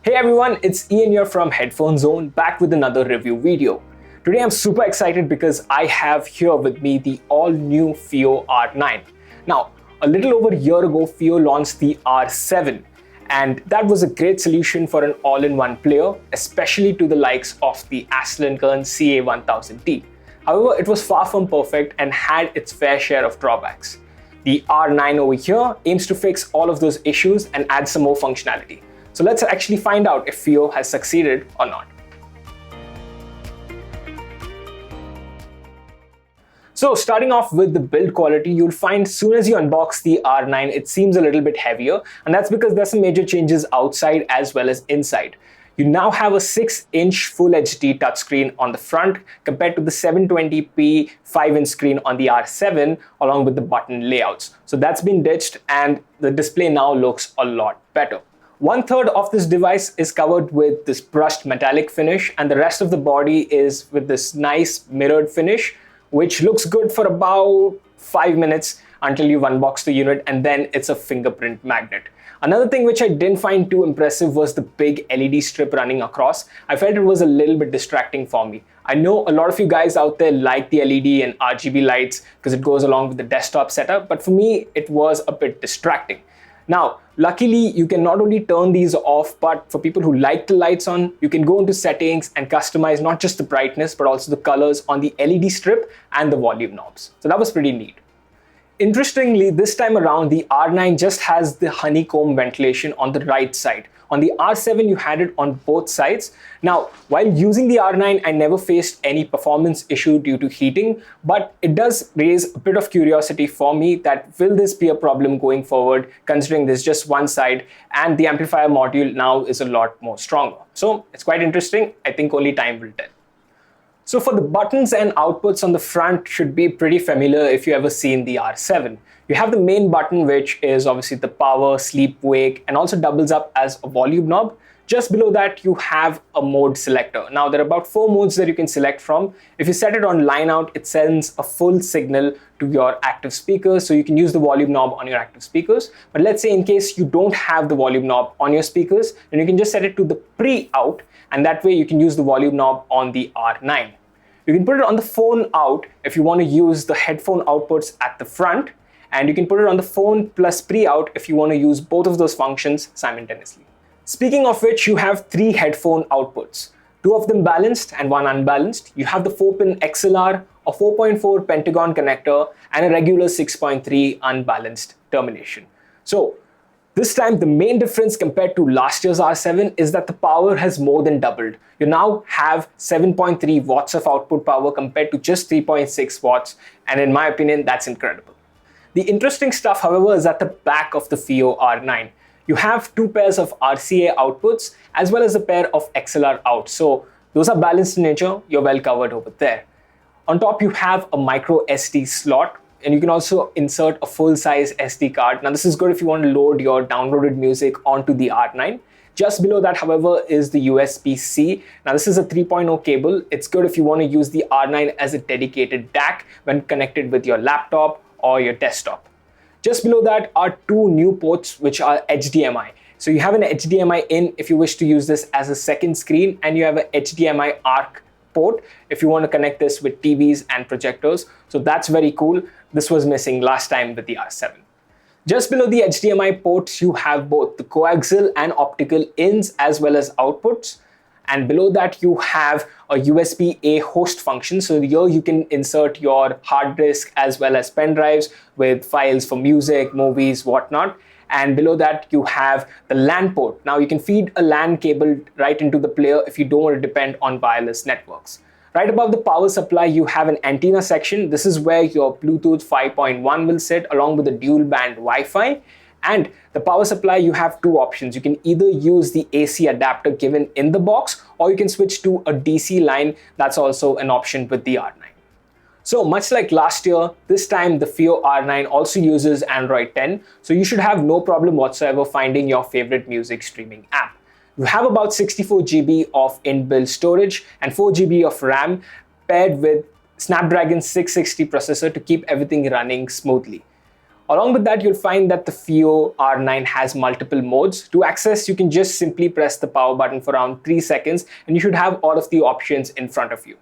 Hey everyone, it's Ian here from Headphone Zone, back with another review video. Today I'm super excited because I have here with me the all-new FiiO R9. Now, a little over a year ago, FiiO launched the R7, and that was a great solution for an all-in-one player, especially to the likes of the Kern CA1000T. However, it was far from perfect and had its fair share of drawbacks. The R9 over here aims to fix all of those issues and add some more functionality. So let's actually find out if FiiO has succeeded or not. So starting off with the build quality, you'll find as soon as you unbox the R9, it seems a little bit heavier, and that's because there's some major changes outside as well as inside. You now have a 6-inch Full HD touchscreen on the front compared to the 720p 5-inch screen on the R7 along with the button layouts. So that's been ditched and the display now looks a lot better. 1/3 of this device is covered with this brushed metallic finish and the rest of the body is with this nice mirrored finish, which looks good for about 5 minutes until you've unboxed the unit, and then it's a fingerprint magnet. Another thing which I didn't find too impressive was the big LED strip running across. I felt it was a little bit distracting for me. I know a lot of you guys out there like the LED and RGB lights because it goes along with the desktop setup, but for me, it was a bit distracting. Now, luckily, you can not only turn these off, but for people who like the lights on, you can go into settings and customize not just the brightness, but also the colors on the LED strip and the volume knobs. So that was pretty neat. Interestingly, this time around, the R9 just has the honeycomb ventilation on the right side. On the R7, you had it on both sides. Now, while using the R9, I never faced any performance issue due to heating, but it does raise a bit of curiosity for me that will this be a problem going forward, considering there's just one side and the amplifier module now is a lot more stronger. So it's quite interesting. I think only time will tell. So for the buttons and outputs on the front should be pretty familiar if you've ever seen the R7. You have the main button, which is obviously the power, sleep, wake, and also doubles up as a volume knob. Just below that, you have a mode selector. Now there are about 4 modes that you can select from. If you set it on line out, it sends a full signal to your active speakers, so you can use the volume knob on your active speakers. But let's say in case you don't have the volume knob on your speakers, then you can just set it to the pre-out, and that way you can use the volume knob on the R9. You can put it on the phone out if you want to use the headphone outputs at the front, and you can put it on the phone plus pre-out if you want to use both of those functions simultaneously. Speaking of which, you have 3 headphone outputs, 2 of them balanced and 1 unbalanced. You have the 4-pin XLR, a 4.4 Pentagon connector, and a regular 6.3 unbalanced termination. So this time, the main difference compared to last year's R7 is that the power has more than doubled. You now have 7.3 watts of output power compared to just 3.6 watts, and in my opinion, that's incredible. The interesting stuff, however, is at the back of the FiiO R9. You have 2 pairs of RCA outputs as well as a pair of XLR outs. So those are balanced in nature, you're well covered over there. On top, you have a micro SD slot, and you can also insert a full-size SD card. Now, this is good if you want to load your downloaded music onto the R9. Just below that, however, is the USB-C. Now, this is a 3.0 cable. It's good if you want to use the R9 as a dedicated DAC when connected with your laptop or your desktop. Just below that are 2 new ports, which are HDMI. So you have an HDMI in if you wish to use this as a second screen, and you have an HDMI ARC port if you want to connect this with TVs and projectors. So that's very cool. This was missing last time with the R7. Just below the HDMI ports, you have both the coaxial and optical ins as well as outputs. And below that, you have a USB-A host function. So here you can insert your hard disk as well as pen drives with files for music, movies, whatnot. And below that, you have the LAN port. Now you can feed a LAN cable right into the player if you don't want to depend on wireless networks. Right above the power supply, you have an antenna section. This is where your Bluetooth 5.1 will sit along with the dual band Wi-Fi. And the power supply, you have 2 options. You can either use the AC adapter given in the box, or you can switch to a DC line. That's also an option with the R9. So much like last year, this time the FiiO R9 also uses Android 10. So you should have no problem whatsoever finding your favorite music streaming app. You have about 64 GB of inbuilt storage and 4 GB of RAM paired with Snapdragon 660 processor to keep everything running smoothly. Along with that, you'll find that the FiiO R9 has multiple modes. To access, you can just simply press the power button for around 3 seconds and you should have all of the options in front of you.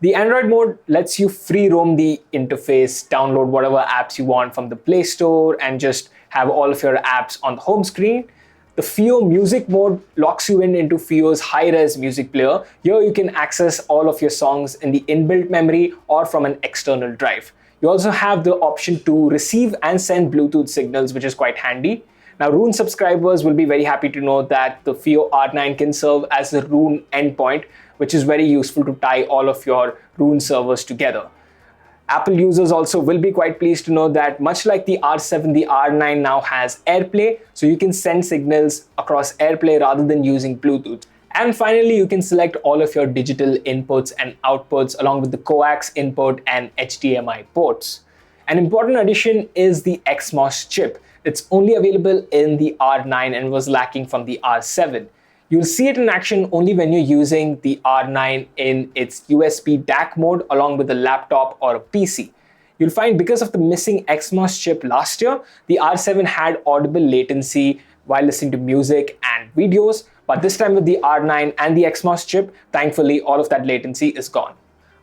The Android mode lets you free roam the interface, download whatever apps you want from the Play Store and just have all of your apps on the home screen. The FiiO Music mode locks you into FiiO's high-res music player. Here you can access all of your songs in the inbuilt memory or from an external drive. You also have the option to receive and send Bluetooth signals, which is quite handy. Now, Roon subscribers will be very happy to know that the FiiO R9 can serve as a Roon endpoint, which is very useful to tie all of your Roon servers together. Apple users also will be quite pleased to know that much like the R7, the R9 now has AirPlay, so you can send signals across AirPlay rather than using Bluetooth. And finally, you can select all of your digital inputs and outputs along with the coax input and HDMI ports. An important addition is the XMOS chip. It's only available in the R9 and was lacking from the R7. You'll see it in action only when you're using the R9 in its USB DAC mode along with a laptop or a PC. You'll find because of the missing XMOS chip last year, the R7 had audible latency while listening to music and videos, but this time with the R9 and the XMOS chip, thankfully all of that latency is gone.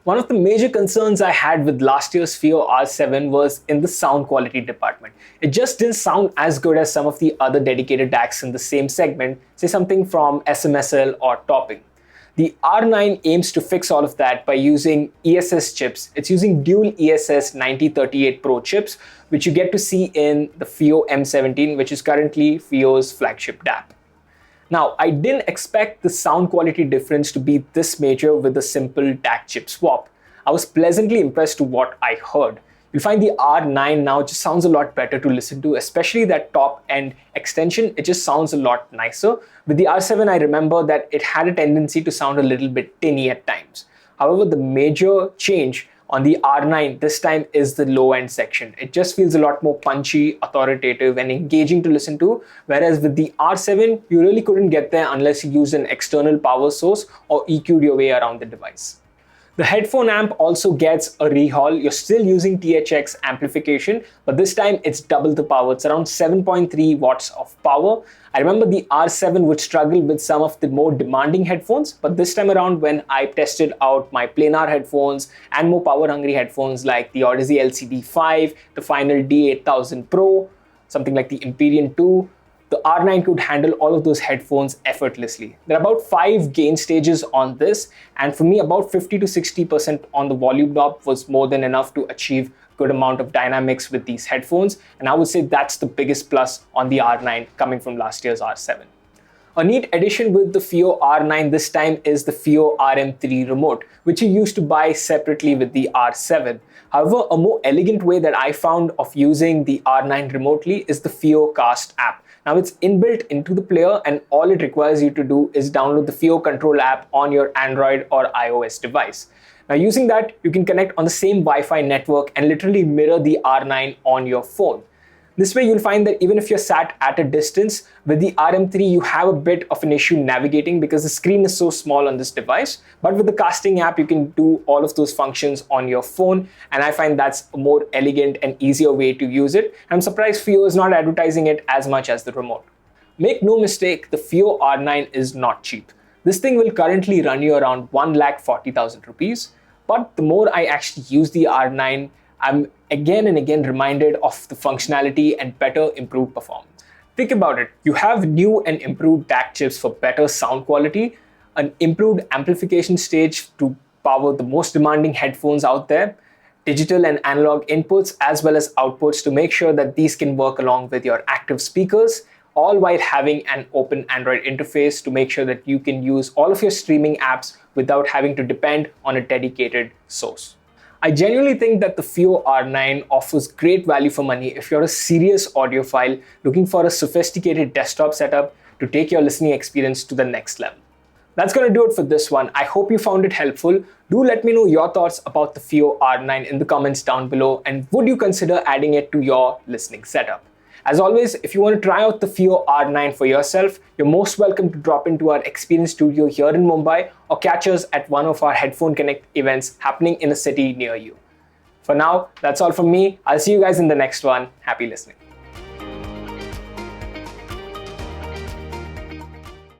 One of the major concerns I had with last year's FiiO R7 was in the sound quality department. It just didn't sound as good as some of the other dedicated DACs in the same segment, say something from SMSL or Topping. The R9 aims to fix all of that by using ESS chips. It's using dual ESS 9038 Pro chips, which you get to see in the FiiO M17, which is currently FiiO's flagship DAP. Now, I didn't expect the sound quality difference to be this major with a simple DAC chip swap. I was pleasantly impressed to what I heard. You'll find the R9 now just sounds a lot better to listen to, especially that top end extension. It just sounds a lot nicer. With the R7, I remember that it had a tendency to sound a little bit tinny at times. However, the major change on the R9 this time is the low end section. It just feels a lot more punchy, authoritative and engaging to listen to, whereas with the R7 you really couldn't get there unless you used an external power source or EQ'd your way around the device. The headphone amp also gets a rehaul. You're still using THX amplification, but this time it's double the power. It's around 7.3 watts of power. I remember the R7 would struggle with some of the more demanding headphones, but this time around when I tested out my planar headphones and more power hungry headphones like the Odyssey LCD5, the Final D8000 Pro, something like the Empyrean 2, the R9 could handle all of those headphones effortlessly. There are about 5 gain stages on this, and for me about 50 to 60% on the volume knob was more than enough to achieve good amount of dynamics with these headphones, and I would say that's the biggest plus on the R9 coming from last year's R7. A neat addition with the FiiO R9 this time is the FiiO RM3 remote, which you used to buy separately with the R7. However, a more elegant way that I found of using the R9 remotely is the FiiO Cast app. Now it's inbuilt into the player and all it requires you to do is download the FiiO Control app on your Android or iOS device. Now using that, you can connect on the same Wi-Fi network and literally mirror the R9 on your phone. This way you'll find that even if you're sat at a distance, with the RM3 you have a bit of an issue navigating because the screen is so small on this device, but with the casting app you can do all of those functions on your phone, and I find that's a more elegant and easier way to use it. I'm surprised FiiO is not advertising it as much as the remote. Make no mistake, the FiiO R9 is not cheap. This thing will currently run you around 1,40,000 rupees, but the more I actually use the R9, I'm again and again reminded of the functionality and better improved performance. Think about it, you have new and improved DAC chips for better sound quality, an improved amplification stage to power the most demanding headphones out there, digital and analog inputs as well as outputs to make sure that these can work along with your active speakers, all while having an open Android interface to make sure that you can use all of your streaming apps without having to depend on a dedicated source. I genuinely think that the FiiO R9 offers great value for money if you're a serious audiophile looking for a sophisticated desktop setup to take your listening experience to the next level. That's going to do it for this one. I hope you found it helpful. Do let me know your thoughts about the FiiO R9 in the comments down below, and would you consider adding it to your listening setup? As always, if you want to try out the FiiO R9 for yourself, you're most welcome to drop into our experience studio here in Mumbai or catch us at one of our Headphone Connect events happening in a city near you. For now, that's all from me. I'll see you guys in the next one. Happy listening.